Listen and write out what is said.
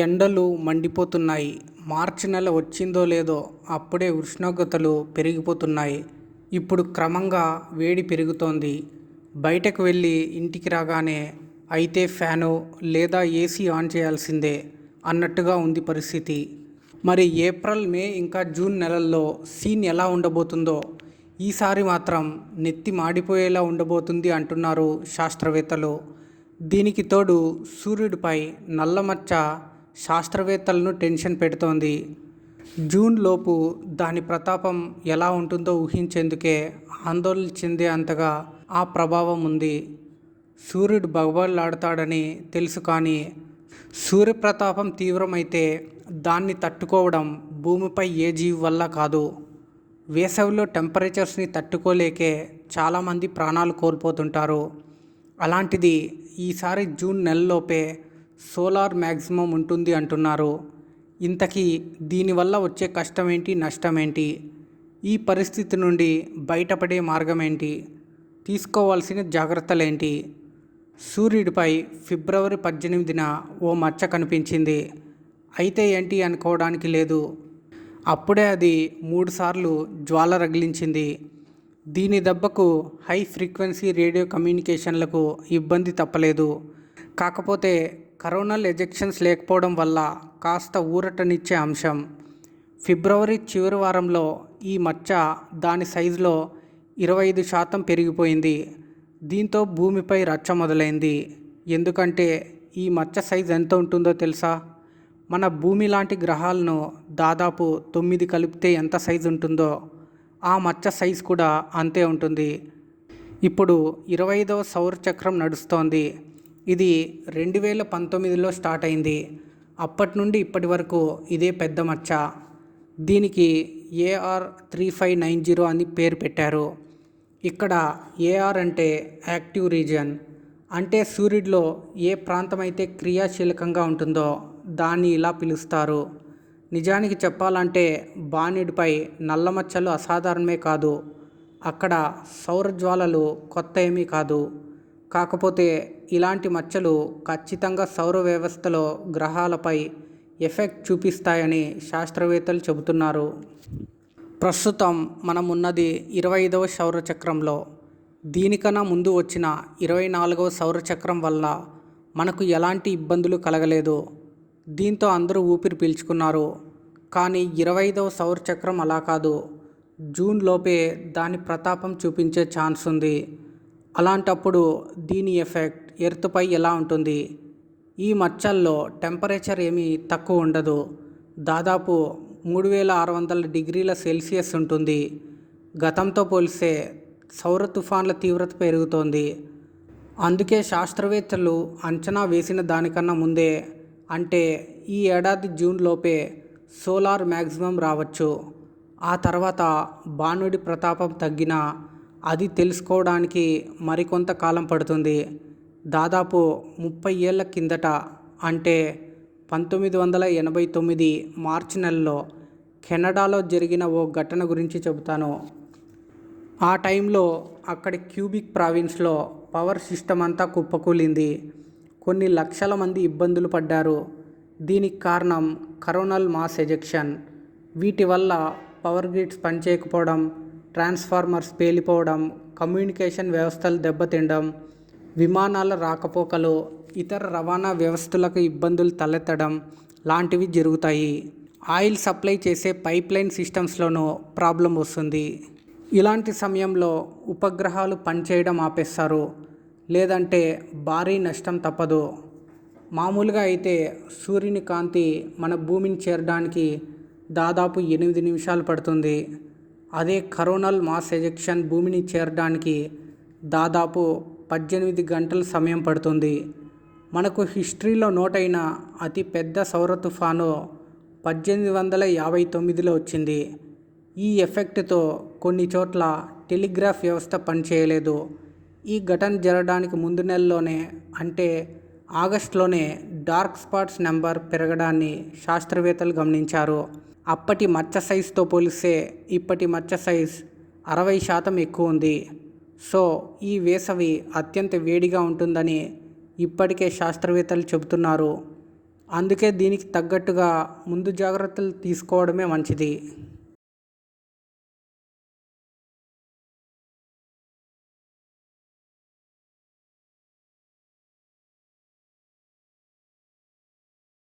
ఎండలు మండిపోతున్నాయి. మార్చి నెల వచ్చిందో లేదో అప్పుడే ఉష్ణోగ్రతలు పెరిగిపోతున్నాయి. ఇప్పుడు క్రమంగా వేడి పెరుగుతోంది. బయటకు వెళ్ళి ఇంటికి రాగానే అయితే ఫ్యాను లేదా ఏసీ ఆన్ చేయాల్సిందే అన్నట్టుగా ఉంది పరిస్థితి. మరి ఏప్రిల్, మే ఇంకా జూన్ నెలల్లో సీన్ ఎలా ఉండబోతుందో, ఈసారి మాత్రం నెత్తి మాడిపోయేలా ఉండబోతుంది అంటున్నారు శాస్త్రవేత్తలు. దీనికి తోడు సూర్యుడిపై నల్లమచ్చ శాస్త్రవేత్తలను టెన్షన్ పెడుతోంది. జూన్ లోపు దాని ప్రతాపం ఎలా ఉంటుందో ఊహించేందుకే ఆందోళన చెందే అంతగా ఆ ప్రభావం ఉంది. సూర్యుడు భగభగలాడతాడని తెలుసు, కానీ సూర్యప్రతాపం తీవ్రమైతే దాన్ని తట్టుకోవడం భూమిపై ఏ జీవి వల్ల కాదు. వేసవిలో టెంపరేచర్స్ని తట్టుకోలేకే చాలామంది ప్రాణాలు కోల్పోతుంటారు. అలాంటిది ఈసారి జూన్ నెలలోపే సోలార్ మ్యాక్సిమం ఉంటుంది అంటున్నారు. ఇంతకీ దీనివల్ల వచ్చే కష్టమేంటి, నష్టమేంటి? ఈ పరిస్థితి నుండి బయటపడే మార్గం ఏంటి? తీసుకోవాల్సిన జాగ్రత్తలేంటి? సూర్యుడిపై ఫిబ్రవరి 18న ఓ మచ్చ కనిపించింది. అయితే ఏంటి అనుకోవడానికి లేదు. అప్పుడే అది 3 సార్లు జ్వాల రగిలించింది. దీని దెబ్బకు హై ఫ్రీక్వెన్సీ రేడియో కమ్యూనికేషన్లకు ఇబ్బంది తప్పలేదు. కాకపోతే కరోనల్ ఎజెక్షన్స్ లేకపోవడం వల్ల కాస్త ఊరటనిచ్చే అంశం. ఫిబ్రవరి చివరి వారంలో ఈ మచ్చ దాని సైజులో 25% పెరిగిపోయింది. దీంతో భూమిపై రచ్చ మొదలైంది. ఎందుకంటే ఈ మచ్చ సైజు ఎంత ఉంటుందో తెలుసా? మన భూమి లాంటి గ్రహాలను దాదాపు 9 కలిపితే ఎంత సైజు ఉంటుందో ఆ మచ్చ సైజు కూడా అంతే ఉంటుంది. ఇప్పుడు 25వ సౌరచక్రం నడుస్తోంది. ఇది 2019లో స్టార్ట్ అయింది. అప్పటి నుండి ఇప్పటి వరకు ఇదే పెద్ద మచ్చ. దీనికి AR 3590 అని పేరు పెట్టారు. ఇక్కడ AR అంటే యాక్టివ్ రీజియన్. అంటే సూర్యుడిలో ఏ ప్రాంతం అయితే క్రియాశీలకంగా ఉంటుందో దాన్ని ఇలా పిలుస్తారు. నిజానికి చెప్పాలంటే బాణుడిపై నల్లమచ్చలు అసాధారణమే కాదు. అక్కడ సౌరజ్వాలలు కొత్త ఏమీ కాదు. కాకపోతే ఇలాంటి మచ్చలు ఖచ్చితంగా సౌర వ్యవస్థలో గ్రహాలపై ఎఫెక్ట్ చూపిస్తాయని శాస్త్రవేత్తలు చెబుతున్నారు. ప్రస్తుతం మనం ఉన్నది 25వ సౌరచక్రంలో. దీనికన్నా ముందు వచ్చిన 24వ సౌరచక్రం వల్ల మనకు ఎలాంటి ఇబ్బందులు కలగలేదు. దీంతో అందరూ ఊపిరి పీల్చుకున్నారు. కానీ 25వ సౌరచక్రం అలా కాదు. జూన్ లోపే దాని ప్రతాపం చూపించే ఛాన్స్ ఉంది. అలాంటప్పుడు దీని ఎఫెక్ట్ ఎర్త్పై ఎలా ఉంటుంది? ఈ మచ్చల్లో టెంపరేచర్ ఏమీ తక్కువ ఉండదు. దాదాపు 3600 డిగ్రీల సెల్సియస్ ఉంటుంది. గతంతో పోలిస్తే సౌర తుఫాన్ల తీవ్రత పెరుగుతోంది. అందుకే శాస్త్రవేత్తలు అంచనా వేసిన దానికన్నా ముందే, అంటే ఈ ఏడాది జూన్ లోపే సోలార్ మ్యాక్సిమం రావచ్చు. ఆ తర్వాత బాణుడి ప్రతాపం తగ్గినా అది తెలుసుకోవడానికి మరికొంత కాలం పడుతుంది. దాదాపు 30 ఏళ్ల కిందట, అంటే 1989 మార్చి నెలలో కెనడాలో జరిగిన ఓ ఘటన గురించి చెబుతాను. ఆ టైంలో అక్కడి క్యూబిక్ ప్రావిన్స్లో పవర్ సిస్టమ్ అంతా కుప్పకూలింది. కొన్ని లక్షల మంది ఇబ్బందులు పడ్డారు. దీనికి కారణం కరోనల్ మాస్ ఎజెక్షన్. వీటి వల్ల పవర్ గ్రిడ్స్ పనిచేయకపోవడం, ట్రాన్స్ఫార్మర్స్ పేలిపోవడం, కమ్యూనికేషన్ వ్యవస్థలు దెబ్బతినడం, విమానాల రాకపోకలు, ఇతర రవాణా వ్యవస్థలకు ఇబ్బందులు తలెత్తడం లాంటివి జరుగుతాయి. ఆయిల్ సప్లై చేసే పైప్లైన్ సిస్టమ్స్లోనూ ప్రాబ్లం వస్తుంది. ఇలాంటి సమయంలో ఉపగ్రహాలు పనిచేయడం ఆపేస్తారు, లేదంటే భారీ నష్టం తప్పదు. మామూలుగా అయితే సూర్యుని కాంతి మన భూమిని చేరడానికి దాదాపు 8 నిమిషాలు పడుతుంది. అదే కరోనల్ మాస్ ఎజెక్షన్ భూమిని చేరడానికి దాదాపు 18 గంటల సమయం పడుతుంది. మనకు హిస్టరీలో నోటైన అతి పెద్ద సౌర తుఫాను 1859లో వచ్చింది. ఈ ఎఫెక్ట్తో కొన్ని చోట్ల టెలిగ్రాఫ్ వ్యవస్థ పనిచేయలేదు. ఈ ఘటన జరగడానికి ముందు నెలలోనే, అంటే ఆగస్టులోనే డార్క్ స్పాట్స్ నెంబర్ పెరగడాన్ని శాస్త్రవేత్తలు గమనించారు. అప్పటి మచ్చ సైజుతో పోలిస్తే ఇప్పటి మచ్చ సైజ్ 60% ఎక్కువ ఉంది. సో ఈ వేసవి అత్యంత వేడిగా ఉంటుందని ఇప్పటికే శాస్త్రవేత్తలు చెబుతున్నారు. అందుకే దీనికి తగ్గట్టుగా ముందు జాగ్రత్తలు తీసుకోవడమే మంచిది.